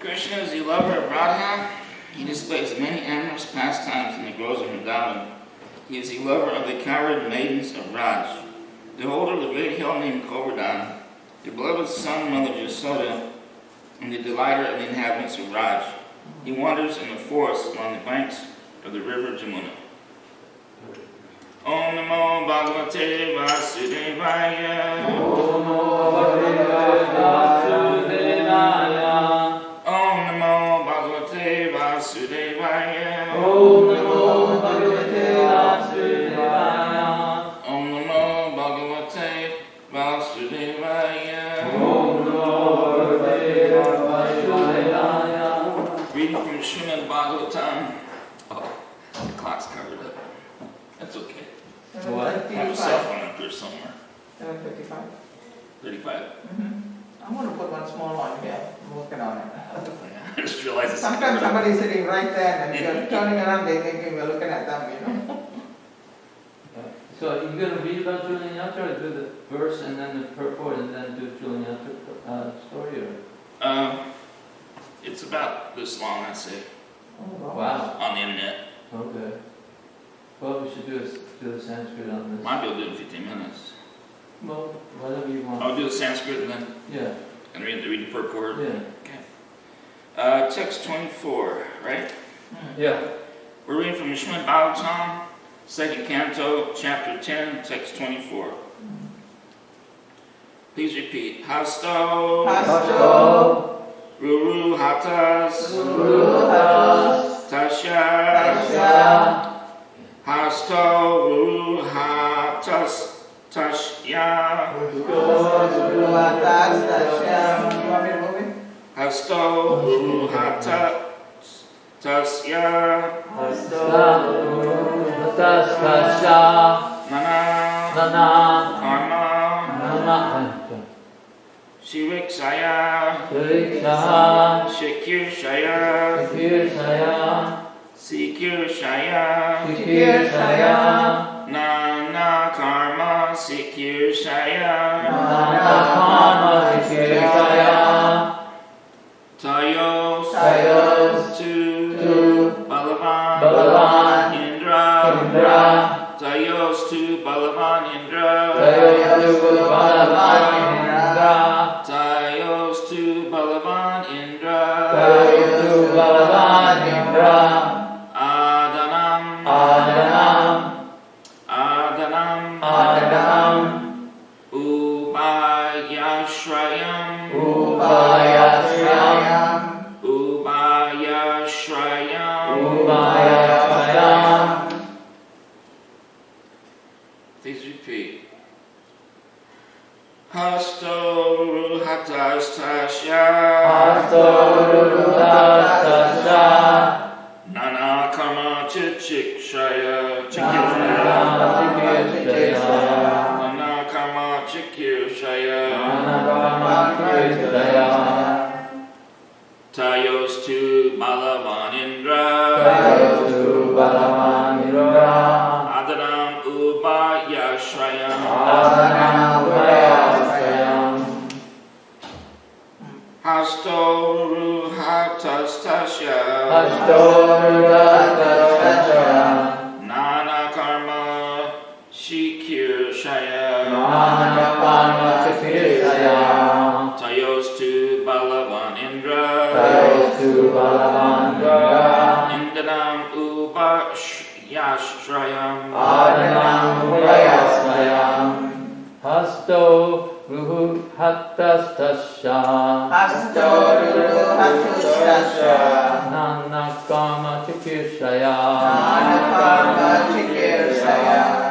Krishna is the lover of Radha. He displays many amorous pastimes in the groves of Vrindavan. He is the lover of the cowherd maidens of Raj, the holder of the great hill named Govardhan, the beloved son of Mother Jasoda, and the delighter of the inhabitants of Raj. He wanders in the forest along the banks of the river Jamuna. Om Namo Bhagavate Vasudevaya. Om Namo Bhagavate Vasudevaya. Om Namo Bhagavate Vasudevaya. Om Namo Bhagavate Vasudevaya. Om Namo Bhagavate Vasudevaya. Om Namo Bhagavate Vasudevaya. Reading from Srimad Bhagavatam. Oh, the clock's covered up. That's okay. What? I have a cell phone up here somewhere. 7:55. 35. I'm going to put one small one here. I'm working on it. I just realized it's Sometimes somebody's sitting right there and you're turning around, they think you're looking at them, you know. So you're going to read about Julian Yatra, or do the verse and then the purport and then do Julian Yatra story? Or? It's about this long essay Wow. on the internet. Okay. Well, we should do the Sanskrit on this. Might be able to do it in 15 minutes. Well, whatever you want. I'll do the Sanskrit and then Yeah. and read the purport. Yeah. Okay. Text 24, right? Yeah. We're reading from Srimad Bhagavatam, 2nd Canto, Chapter 10, Text 24. Please repeat. Hasto. Hasto. Ruru Hatas. Guru Hatas. Tasha. Tasha. Hasto Ruru Hatas. Tashya. Guru Hatas. Tasha. You want me to move it? Hasto Ruru Hatas. Tasya. Nana. Karma. Shirikshaya. Shikirshaya. Sikirshaya. Nana Karma Sikirshaya. Tayos. To Balavan. Indra. Tayos to Balavan Indra. Tayos to Balavan Indra. Adanam. Ubayashrayam. Please repeat. Hasto Ruru Hatas Tasya. Nana Karma Chikshaya. Nana Karma Chikirshaya. Tayos to Balavan Indra. Adanam Ubayashrayam. Hasto Ruru Hatas Tasya. Nana Karma Shikirshaya. Tayos to Balavan Indra. Indanam Ubayashrayam. Hasto Ruhu Hattas Tasha. Nana Kama Chikirshaya.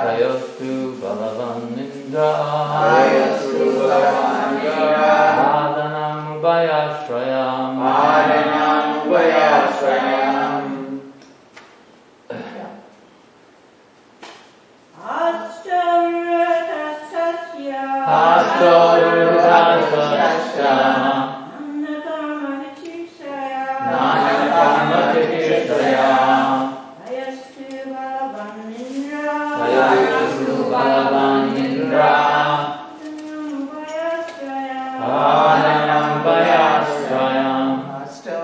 Tayostu Balavan Indra. Adanam Ubayashrayam. Hasto Ruhu Hattas Tasha. Nana Kama Chikirshaya. Tayostu Balavan Indra. Adanam Ubayashrayam. Hasto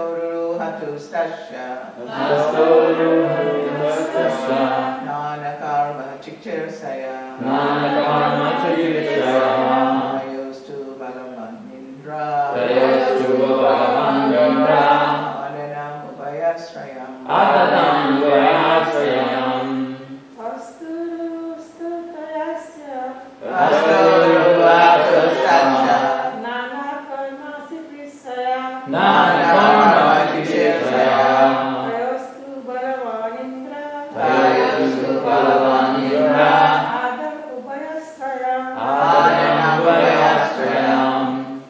Nana Karma Kishaya. Tayostu Balavanindra. Tayostu Balavanindra. Adam Ubhayasthayam. Adana Vayasrayam.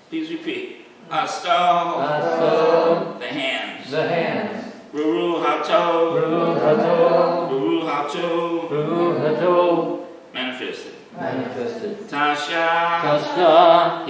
Please repeat. Asto, Asto, the hands. the hands. Ruru hato, Guru Hato, Ruru hato, Guru Hato, manifested. manifested. Tasha, Tasha,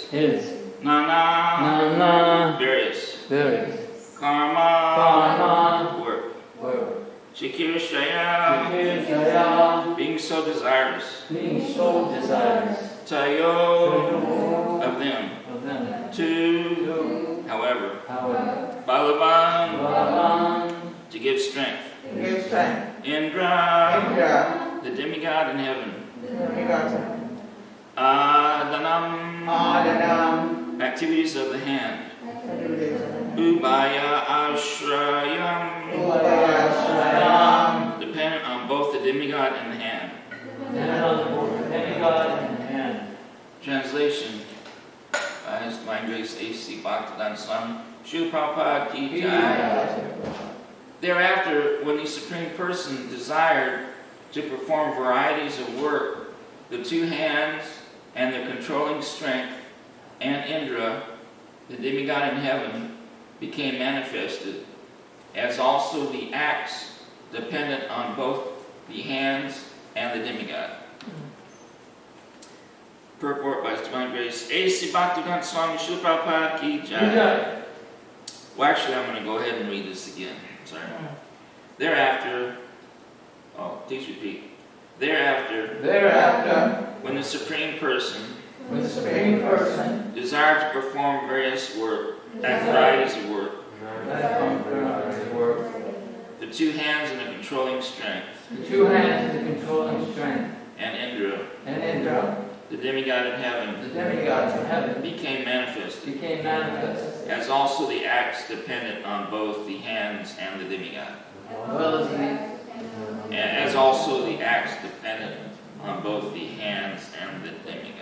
his. Nana, Nana, various. various. Karma, Karma, work. word. Shikir Shaya, Jaya, being so desirous. being so desirous. Tayo, of them. Of them. To, however. However, Balavan, Balavan, to give strength. Give strength. Indra, Indra. the demigod in heaven. Demigods. Adanam, Adanam. activities of the hand. Activities. Ubaya Ashrayam, Upayashrayam. dependent on both the demigod and the hand. and on both the demigod and the hand. Translation by His Divine Grace A.C. Bhaktivedanta Swami Srila Prabhupada Ki Jai. Thereafter, when the Supreme Person desired to perform varieties of work, the two hands and their controlling strength and Indra, the demigod in heaven, became manifested, as also the acts dependent on both the hands and the demigod. Purport by His Divine Grace A.C. Bhaktivedanta Swami Srila Prabhupada Ki Jai. Well, actually, I'm going to go ahead and read this again. Sorry. Thereafter, please repeat. Thereafter, When the Supreme Person when the Supreme Person desired to perform various work, varieties of work, the two hands and the controlling strength, the two hands and the controlling strength, and Indra, and Indra, the demigod in heaven, the demigods in heaven, became manifested, became manifest, as also the acts dependent on both the hands and the demigod. As also the acts dependent on both the hands and the demigod.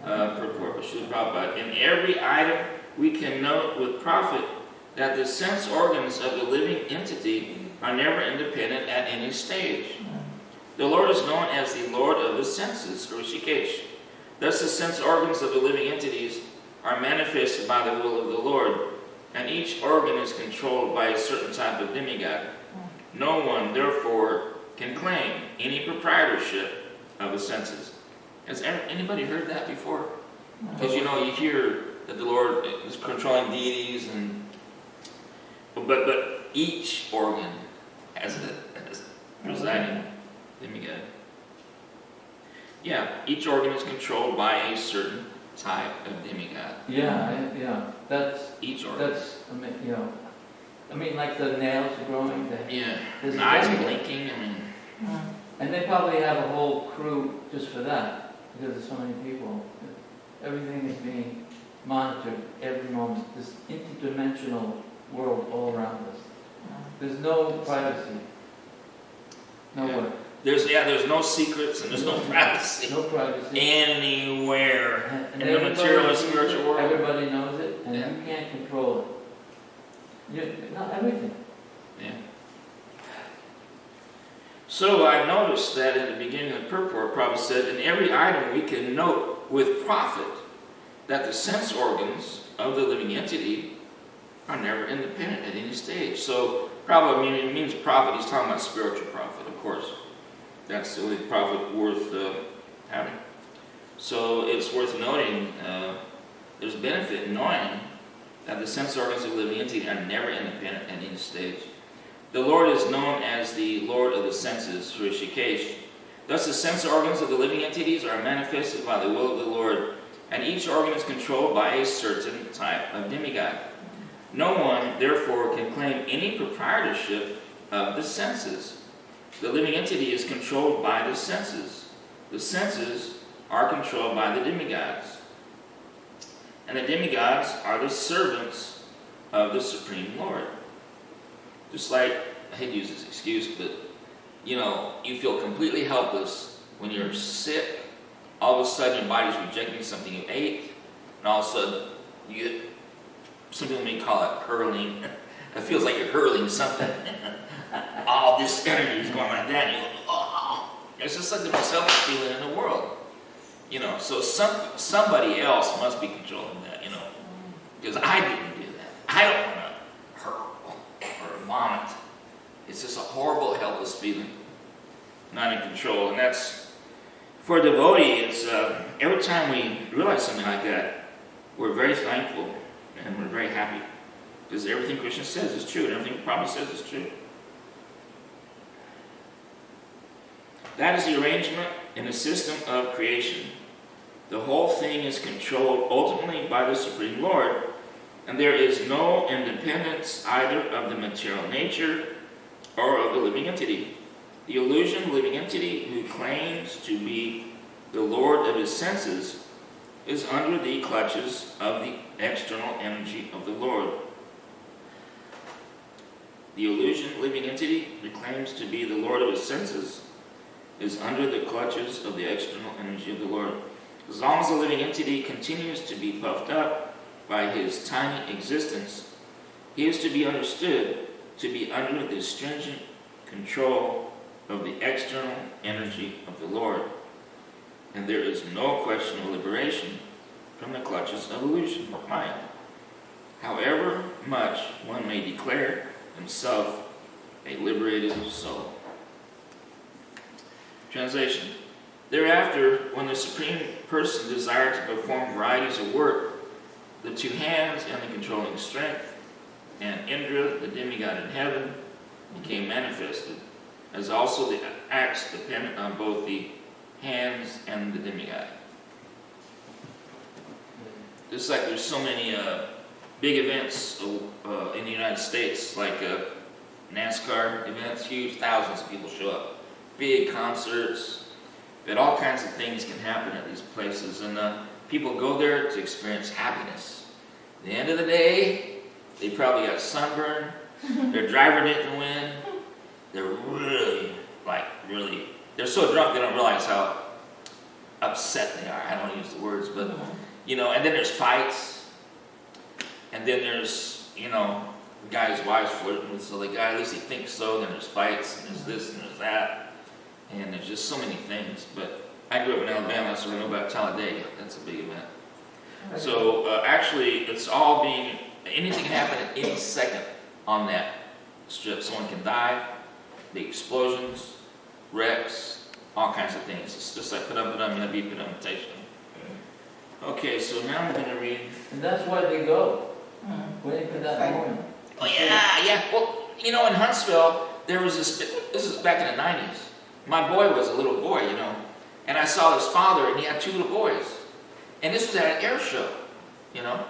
Purport by Srila Prabhupada. In every item, we can note with profit that the sense organs of the living entity are never independent at any stage. The Lord is known as the Lord of the senses, Rishikesh. Thus, the sense organs of the living entities are manifested by the will of the Lord, and each organ is controlled by a certain type of demigod. No one, therefore, can claim any proprietorship of the senses. Has anybody heard that before? Because you hear that the Lord is controlling deities, but each organ has a presiding demigod. Yeah, each organ is controlled by a certain type of demigod. Yeah, that's Each organ. like the nails growing. Yeah, There's the a eyes demigod. blinking. And they probably have a whole crew just for that, because there's so many people. Everything is being monitored every moment. This interdimensional world all around us. There's no privacy. Nowhere. There's no secrets and there's no privacy No privacy. anywhere And in the everybody- material and spiritual world. Everybody knows it, and Yeah. you can't control it. Not everything. Yeah. So I noticed that at the beginning of the purport, Prabhu said, in every item we can note with profit that the sense organs of the living entity are never independent at any stage. So Prabhu, it means profit. He's talking about spiritual profit, of course. That's the only profit worth having. So it's worth noting, there's benefit in knowing that the sense organs of the living entity are never independent at any stage. The Lord is known as the Lord of the senses, Rishikesh. Thus the sense organs of the living entities are manifested by the will of the Lord, and each organ is controlled by a certain type of demigod. No one, therefore, can claim any proprietorship of the senses. The living entity is controlled by the senses. The senses are controlled by the demigods. And the demigods are the servants of the Supreme Lord. Just like I hate to use this excuse, but you know, you feel completely helpless when you're sick. All of a sudden, your body's rejecting something you ate, and all of a sudden, you get, some people may call it hurling. It feels like you're hurling something. All this energy is going like that, and you go, oh. It's just like the most helpless feeling in the world. You know, so somebody else must be controlling that, you know. Because I didn't do that. I don't want to hurl or vomit. It's just a horrible, helpless feeling. Not in control. And that's, for a devotee, it's every time we realize something like that, we're very thankful and we're very happy. Because everything Krishna says is true, and everything Prabhu says is true. That is the arrangement in the system of creation. The whole thing is controlled ultimately by the Supreme Lord, and there is no independence either of the material nature or of the living entity. The illusion living entity who claims to be the Lord of his senses is under the clutches of the external energy of the Lord. The illusion living entity who claims to be the Lord of his senses is under the clutches of the external energy of the Lord. As long as the living entity continues to be puffed up by his tiny existence, he is to be understood to be under the stringent control of the external energy of the Lord. And there is no question of liberation from the clutches of illusion of mind. However much one may declare himself a liberated soul. Translation. Thereafter, when the Supreme Person desired to perform varieties of work, the two hands and the controlling strength, and Indra, the demigod in heaven, became manifested, as also the acts dependent on both the hands and the demigod. Just like there's so many big events in the United States, like NASCAR events, huge, thousands of people show up. Big concerts, but all kinds of things can happen at these places, and people go there to experience happiness. At the end of the day, they probably got sunburned, their driver didn't win, they're really, they're so drunk they don't realize how upset they are. I don't want to use the words, but, you know, and then there's fights, and then there's, you know, the guy's wife's flirting with, so the guy, at least he thinks so, then there's fights, and there's this, and there's that. And there's just so many things. But I grew up in Alabama, so I know about Talladega. That's a big event. So actually, it's all anything can happen at any second on that strip. Someone can die, big explosions, wrecks, all kinds of things. It's just like meditation. Okay, so now I'm going to read. And that's why they go, waiting for that moment. Oh, yeah. Well, you know, in Huntsville, there was this is back in the 90s. My boy was a little boy, you know, and I saw his father, and he had two little boys. And this was at an air show, you know.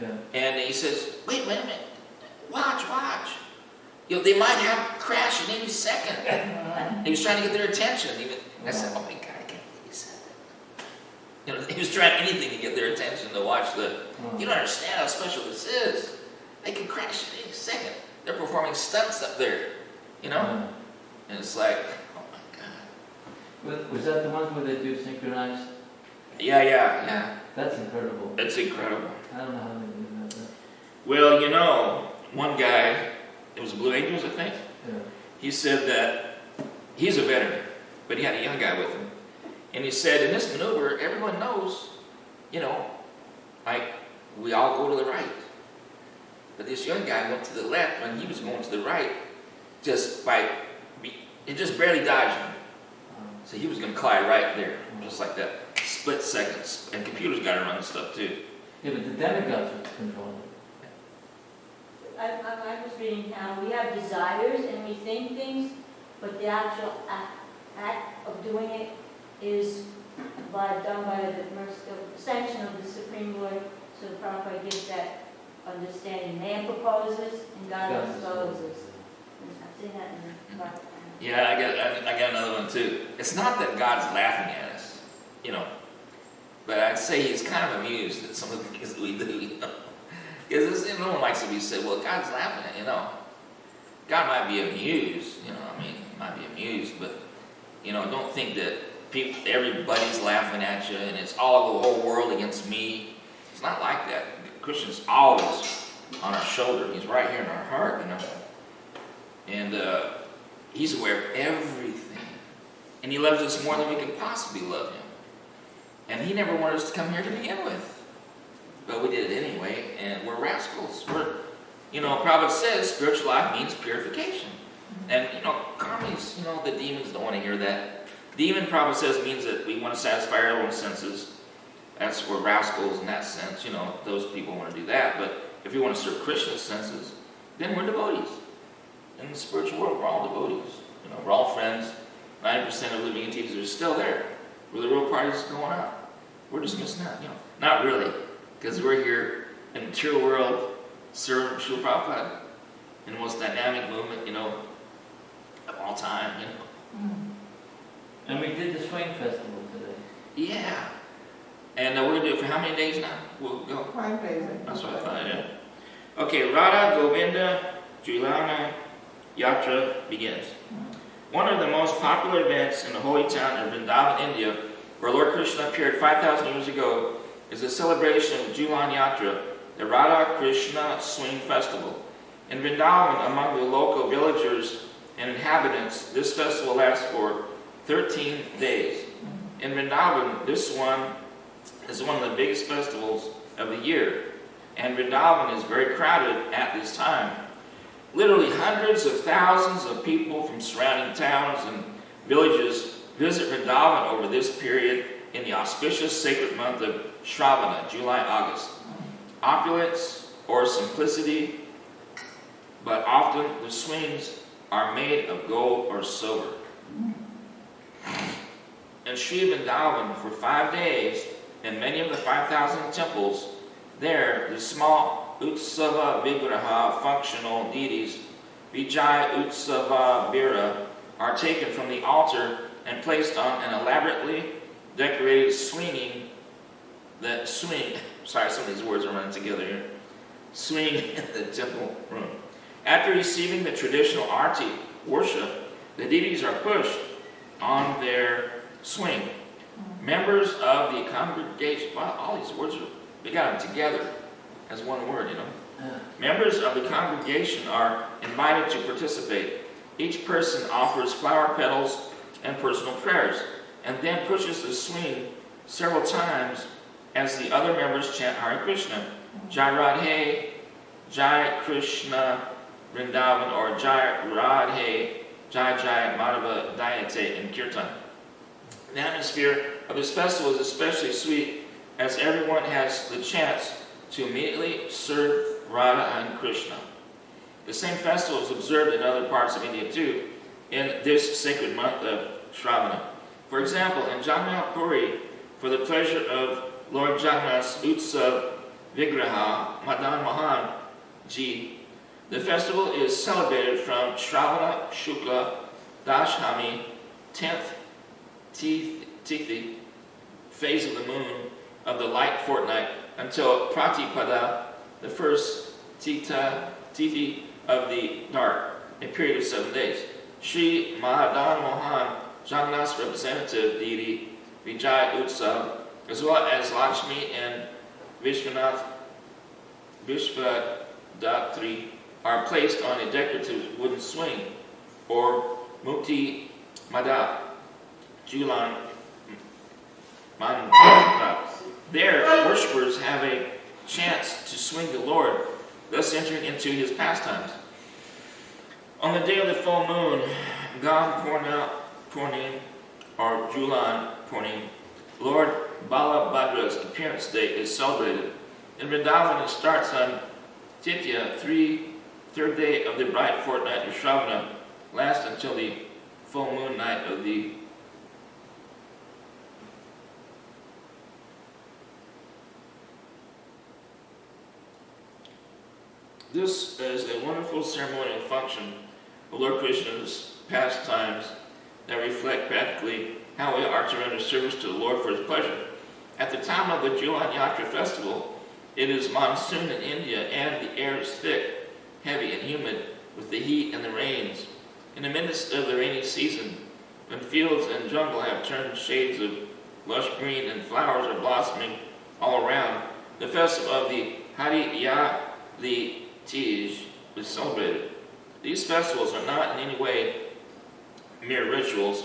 Yeah. And he says, wait a minute, watch. You know, they might have a crash in any second. He was trying to get their attention. I said, oh my God, I can't believe he said that. You know, he was trying anything to get their attention to watch you don't understand how special this is. They can crash in any second. They're performing stunts up there, you know. And it's like, was that the ones where they do synchronized? Yeah. That's incredible. It's incredible. I don't know how they do that. Well, you know, one guy, it was Blue Angels, I think. Yeah. He said that he's a veteran, but he had a young guy with him. And he said, in this maneuver, everyone knows, you know, like, we all go to the right. But this young guy went to the left when he was going to the right, it just barely dodged him. So he was going to collide right there, just like that. Split seconds. And computers got to run stuff too. Yeah, but the demigods are controlling it. I was reading how we have desires and we think things, but the actual act of doing it is done by the sanction of the Supreme Lord. So the Prabhupada gives that understanding. Man proposes and God disposes. I've seen that in the Prabhupada. Yeah, I got another one too. It's not that God's laughing at us, you know, but I'd say he's kind of amused at some of the things that we do, you know. Because no one likes to be said, well, God's laughing at you, know. God might be amused, might be amused, but, don't think that everybody's laughing at you and it's all the whole world against me. It's not like that. Christian's always on our shoulder. He's right here in our heart, And he's aware of everything. And he loves us more than we can possibly love him. And he never wanted us to come here to begin with. But we did it anyway, and we're rascals. Prabhupada says spiritual life means purification. And, karmis, the demons don't want to hear that. Demon, Prabhupada says, means that we want to satisfy our own senses. We're rascals in that sense. Those people want to do that. But if we want to serve Krishna's senses, then we're devotees. In the spiritual world, we're all devotees. We're all friends. 90% of living entities are still there. Where the real party's going on. We're just missing out. Not really. Because we're here in the material world, serving Srila Prabhupada in the most dynamic movement, of all time, And we did the swing festival today. Yeah. And we're going to do it for how many days now? We'll go. 5 days. That's what I thought, yeah. Okay, Radha Govinda Julana Yatra begins. One of the most popular events in the holy town of Vrindavan, India, where Lord Krishna appeared 5,000 years ago, is the celebration of Julan Yatra, the Radha Krishna Swing Festival. In Vrindavan, among the local villagers and inhabitants, this festival lasts for 13 days. In Vrindavan, this one is one of the biggest festivals of the year, and Vrindavan is very crowded at this time. Literally hundreds of thousands of people from surrounding towns and villages visit Vrindavan over this period in the auspicious sacred month of Shravana, July-August. Opulence or simplicity, but often the swings are made of gold or silver. In Sri Vrindavan, for 5 days, in many of the 5,000 temples, there the small Utsava Vigraha functional deities, Vijay Utsava Vira, are taken from the altar and placed on an elaborately decorated swing, some of these words are running together here, swing in the temple room. After receiving the traditional arti worship, the deities are pushed on their swing. Members of the congregation, wow, all these words, we got them together as one word, Yeah. Members of the congregation are invited to participate. Each person offers flower petals and personal prayers, and then pushes the swing several times as the other members chant Hare Krishna, Jai Radhe, Jai Krishna Vrindavan, or Jai Radhe, Jai Jai Madhava Dayate in Kirtan. The atmosphere of this festival is especially sweet as everyone has the chance to immediately serve Radha and Krishna. The same festival is observed in other parts of India too, in this sacred month of Shravana. For example, in Mayapur, for the pleasure of Lord Jagannath's Utsav Vigraha Madan Mohan Ji, the festival is celebrated from Shravana Shukla Dashami 10th Tithi phase of the moon of the light fortnight until Pratipada, the first Tithi of the dark, a period of 7 days. Sri Mahadan Mohan, Jagannath's representative deity, Vijay Utsav, as well as Lakshmi and Vishwanath Vishvadatri, are placed on a decorative wooden swing, or Mukti Mada, Julan Mandapa. There, worshippers have a chance to swing the Lord, thus entering into his pastimes. On the day of the full moon, Gam Purnim, or Julan Purnim, Lord Balabhadra's appearance day is celebrated. In Vrindavan, it starts on Titya, third day of the bright fortnight of Shravana, lasts until the full moon night of the This is a wonderful ceremonial function of Lord Krishna's pastimes that reflect practically how we are to render service to the Lord for his pleasure. At the time of the Julan Yatra festival, it is monsoon in India and the air is thick, heavy, and humid, with the heat and the rains. In the midst of the rainy season, when fields and jungle have turned shades of lush green and flowers are blossoming all around, the festival of the Hariyali Tej is celebrated. These festivals are not in any way mere rituals,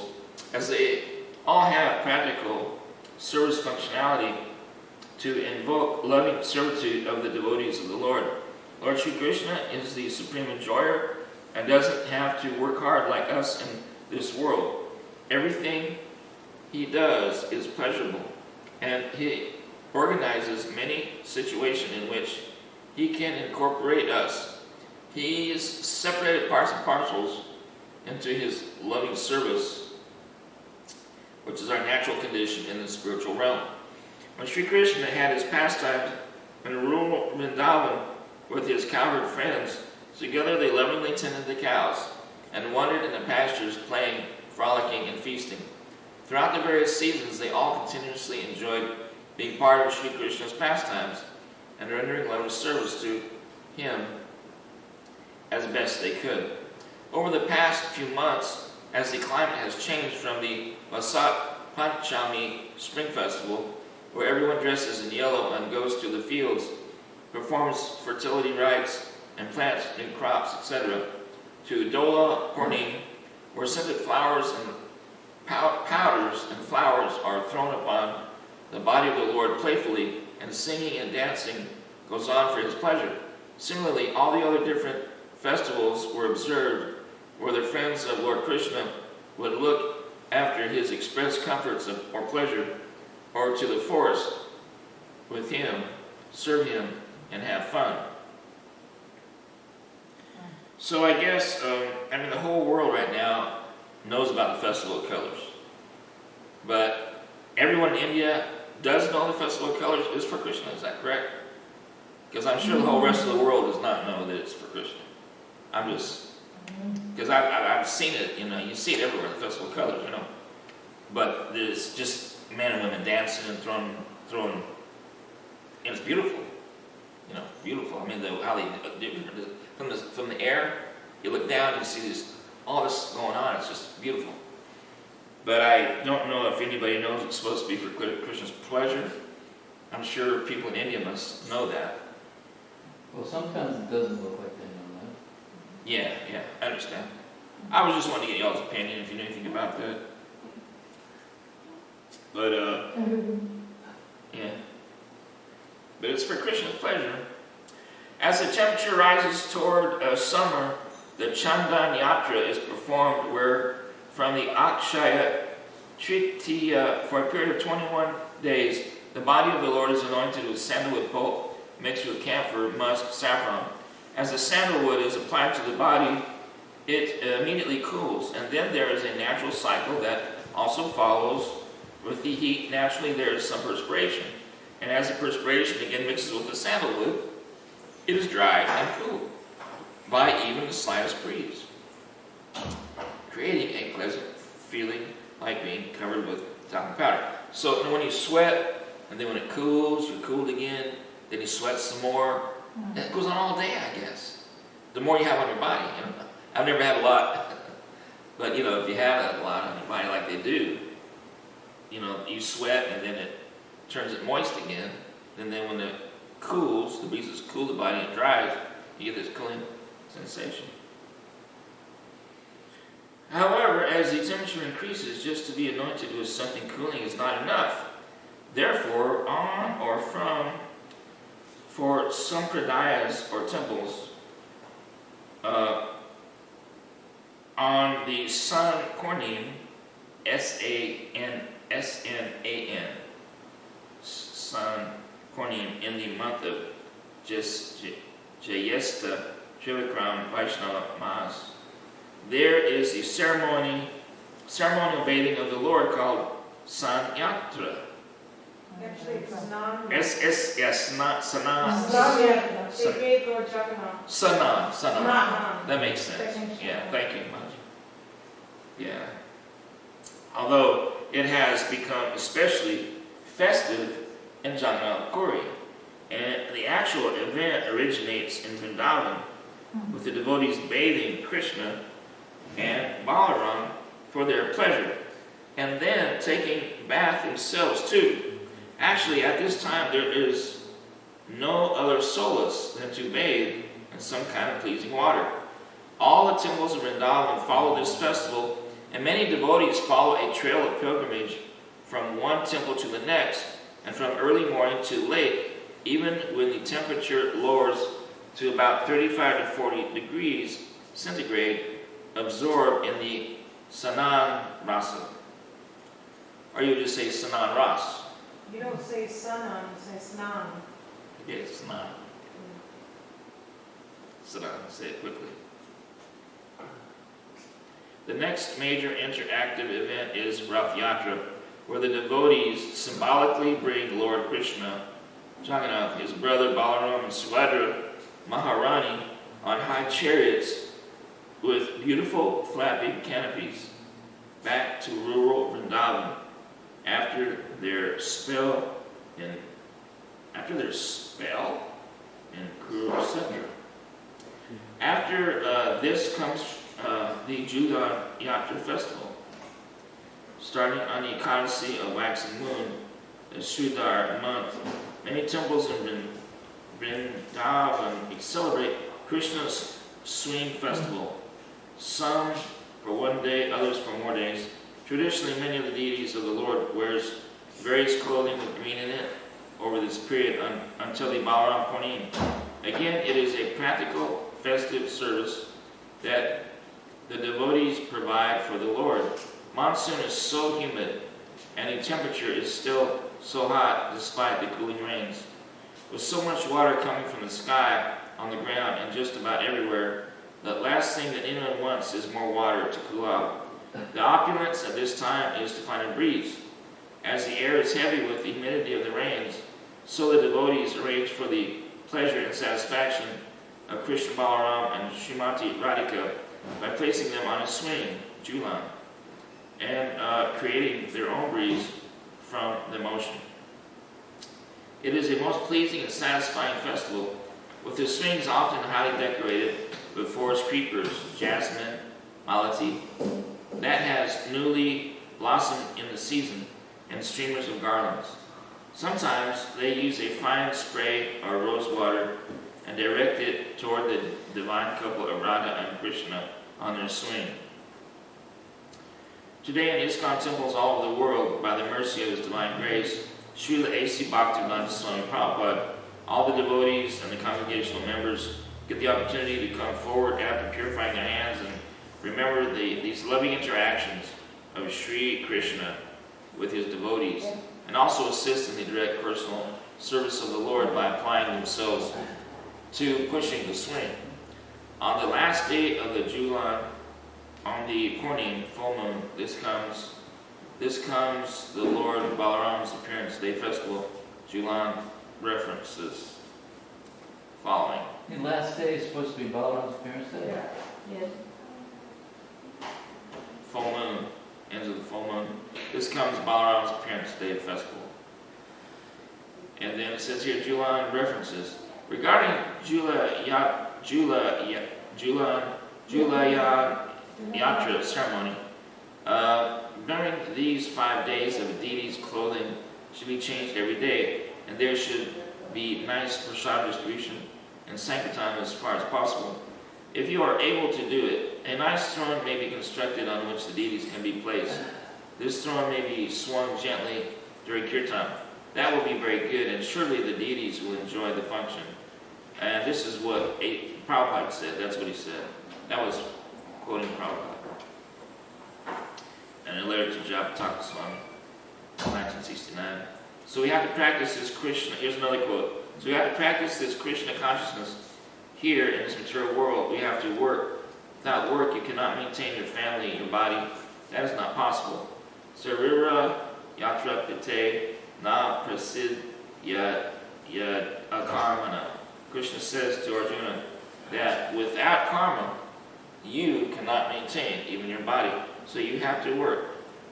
as they all have practical service functionality to invoke loving servitude of the devotees of the Lord. Lord Sri Krishna is the supreme enjoyer and doesn't have to work hard like us in this world. Everything he does is pleasurable, and he organizes many situations in which he can incorporate us. He's separated parts and parcels into his loving service, which is our natural condition in the spiritual realm. When Sri Krishna had his pastimes in rural Vrindavan with his cowherd friends, together they lovingly tended the cows and wandered in the pastures, playing, frolicking, and feasting. Throughout the various seasons, they all continuously enjoyed being part of Sri Krishna's pastimes and rendering loving service to him as best they could. Over the past few months, as the climate has changed from the Vasant Panchami Spring Festival, where everyone dresses in yellow and goes to the fields, performs fertility rites, and plants new crops, etc., to Dola Purnim, where scented flowers and powders and flowers are thrown upon the body of the Lord playfully, and singing and dancing goes on for his pleasure. Similarly, all the other different festivals were observed where the friends of Lord Krishna would look after his express comforts or pleasure, or to the forest with him, serve him, and have fun. So I guess, the whole world right now knows about the Festival of Colors. But everyone in India does know the Festival of Colors is for Krishna, is that correct? Because I'm sure the whole rest of the world does not know that it's for Krishna. Because I've seen it, you see it everywhere, the Festival of Colors, But there's just men and women dancing and throwing, and it's beautiful. Beautiful. How they do from the air, you look down and you see all this going on. It's just beautiful. But I don't know if anybody knows it's supposed to be for Krishna's pleasure. I'm sure people in India must know that. Well, sometimes it doesn't look like they know that. Yeah, I understand. I was just wanting to get y'all's opinion if you knew anything about that. But, yeah. But it's for Krishna's pleasure. As the temperature rises toward summer, the Chandan Yatra is performed, where from the Akshaya Tritiya, for a period of 21 days, the body of the Lord is anointed with sandalwood pulp mixed with camphor, musk, saffron. As the sandalwood is applied to the body, it immediately cools, and then there is a natural cycle that also follows. With the heat, naturally there is some perspiration, and as the perspiration again mixes with the sandalwood, it is dried and cooled by even the slightest breeze, creating a pleasant feeling like being covered with talcum powder. So when you sweat, and then when it cools, you're cooled again, then you sweat some more, and it goes on all day, I guess. The more you have on your body, I've never had a lot, but if you have a lot on your body like they do, you sweat and then it turns it moist again, and then when it cools, the breezes cool the body and it dries, you get this cooling sensation. However, as the temperature increases, just to be anointed with something cooling is not enough. Therefore, on or from, for sampradayas or temples, on the San Purnim, S-A-N-S-N-A-N, San Purnim, in the month of Jyesta Trivikram Vaishnava Mas, there is a ceremonial bathing of the Lord called San Yatra. Actually, it's Snan. Sana. That makes sense. Yeah, thank you much. Yeah. Although it has become especially festive in Jagannath Puri, and the actual event originates in Vrindavan, with the devotees bathing Krishna and Balaram for their pleasure, and then taking bath themselves too. Actually, at this time, there is no other solace than to bathe in some kind of pleasing water. All the temples of Vrindavan follow this festival, and many devotees follow a trail of pilgrimage from one temple to the next, and from early morning to late, even when the temperature lowers to about 35 to 40 degrees centigrade, absorbed in the Sanan Rasa. Or you just say Sanan Ras. You don't say sanan, you say snan. Yeah, Sanan. Sanan, say it quickly. The next major interactive event is Rath Yatra, where the devotees symbolically bring Lord Krishna, Jagannath, his brother Balaram, and Subhadra, Maharani, on high chariots with beautiful flapping canopies back to rural Vrindavan after their spell in Kurukshetra. After this comes the Julan Yatra festival, starting on the Ekadasi of waxing moon, the Sridhar month. Many temples in Vrindavan celebrate Krishna's swing festival, some for one day, others for more days. Traditionally, many of the deities of the Lord wears various clothing with green in it over this period until the Balaram Purnim. Again, it is a practical festive service that the devotees provide for the Lord. Monsoon is so humid, and the temperature is still so hot despite the cooling rains. With so much water coming from the sky, on the ground, and just about everywhere, the last thing that anyone wants is more water to cool out. The opulence at this time is to find a breeze. As the air is heavy with the humidity of the rains, so the devotees arrange for the pleasure and satisfaction of Krishna Balaram and Srimati Radhika by placing them on a swing, Julan, and creating their own breeze from the motion. It is a most pleasing and satisfying festival, with the swings often highly decorated with forest creepers, jasmine, malati, that has newly blossomed in the season, and streamers of garlands. Sometimes they use a fine spray or rose water and direct it toward the divine couple of Radha and Krishna on their swing. Today in ISKCON temples all over the world, by the mercy of His divine grace, Srila A.C. Bhaktivedanta Swami Prabhupada, all the devotees and the congregational members get the opportunity to come forward after purifying their hands and remember these loving interactions of Sri Krishna with his devotees, and also assist in the direct personal service of the Lord by applying themselves to pushing the swing. On the last day of the Julan, on the Purnim, full moon, this comes the Lord Balaram's appearance day festival, Julan references following. The last day is supposed to be Balaram's appearance day? Yes. Full moon, ends of the full moon. This comes Balaram's appearance day festival. And then it says here Julan references. Regarding Julan Yatra ceremony, during these 5 days of a deity's clothing should be changed every day, and there should be nice prasad distribution and sankirtan as far as possible. If you are able to do it, a nice throne may be constructed on which the deities can be placed. This throne may be swung gently during kirtan. That will be very good, and surely the deities will enjoy the function. And this is what Prabhupada said. That's what he said. That was quoting Prabhupada. And a letter to Japataka Swami, 1969. So we have to practice this Krishna. Here's another quote. So we have to practice this Krishna consciousness here in this material world. We have to work. Without work, you cannot maintain your family, your body. That is not possible. Sarira yatra pite na prasid yad akarmana. Krishna says to Arjuna that without karma, you cannot maintain even your body. So you have to work.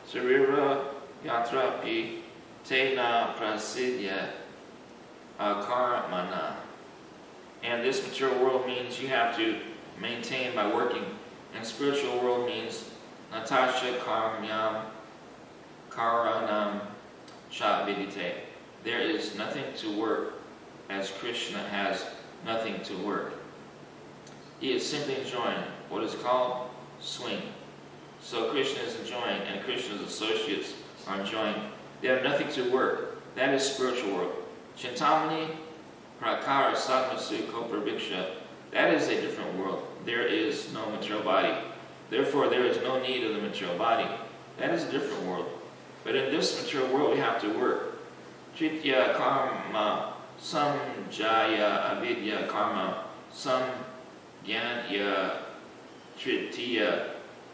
Sarira yatra pite na prasid yad akarmana. And this material world means you have to maintained by working. And spiritual world means Natasha Karmyam Karanam Shavidite. There is nothing to work, as Krishna has nothing to work. He is simply enjoying what is called swing. So Krishna is enjoying, and Krishna's associates are enjoying. They have nothing to work. That is spiritual work. Chintamani Prakara Sadmasu Kopraviksha. That is a different world. There is no material body. Therefore, there is no need of the material body. That is a different world. But in this material world, we have to work. Tritya Karma Samjaya Avidya Karma Samgyanya Tritiya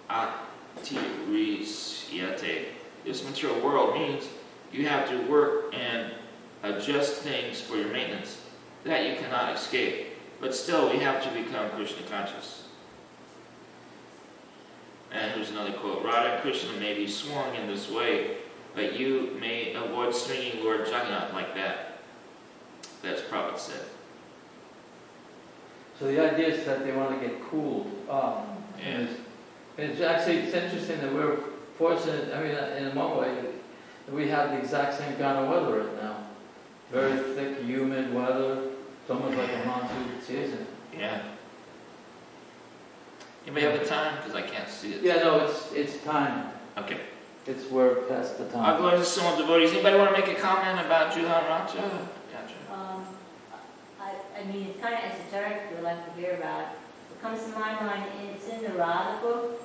Atirisyate. This material world means you have to work and adjust things for your maintenance. That you cannot escape. But still, we have to become Krishna conscious. And here's another quote. Radha and Krishna may be swung in this way, but you may avoid swinging Lord Jagannath like that. That's Prabhupada said. So the idea is that they want to get cooled off. Yeah. It's actually, it's interesting that we're fortunate, I mean, in one way, we have the exact same kind of weather right now. Very thick, humid weather. It's almost like a monsoon season. Yeah. Anybody have the time? Because I can't see it. Yeah, no, it's time. Okay. We're past the I'll time. go into some of the devotees. Anybody want to make a comment about Juhan Raja? Gotcha. I mean, it's kind of esoteric, we'd like to hear about it. What comes to my mind, it's in the Radha book,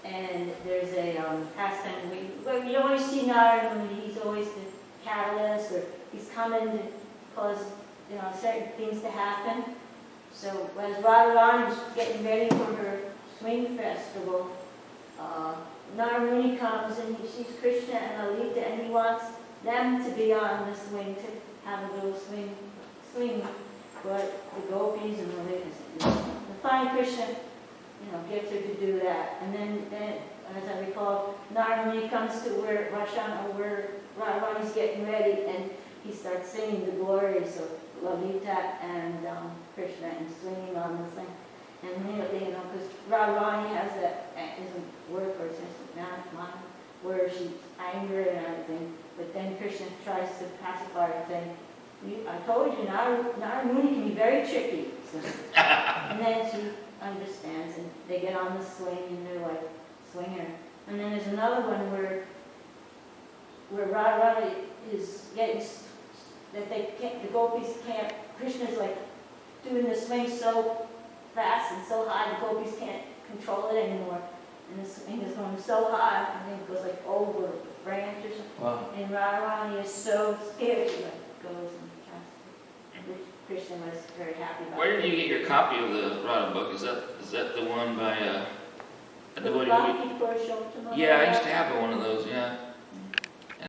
and there's a pastime where you always see Narada when he's always the catalyst, or he's coming to cause, certain things to happen. So as Radharani was getting ready for her swing festival, Narada comes and he sees Krishna and Lalita, and he wants them to be on the swing, to have a little swing. But the gopis and the ladies, fine Krishna, gets her to do that. And then as I recall, Narada comes to where Radharani's getting ready, and he starts singing the glories of Lalita and Krishna and swinging on the thing. And immediately, because Radharani has a word for it, where she's angry and everything. But then Krishna tries to pacify her, saying, I told you, Narada Muni can be very tricky. So, and then she understands, and they get on the swing, and they're like, swinger. And then there's another one where Radharani is getting, that the gopis can't, Krishna's like doing the swing so fast and so high, the gopis can't control it anymore. And the swing is going so high, I think it goes like over a branch or something. Wow. And Radharani is so scared, she goes and tries to, which Krishna was very happy about. Where did you get your copy of the Radha book? Is that the one by a devotee? Bhakti Purushottam? Yeah, I used to have one of those, yeah.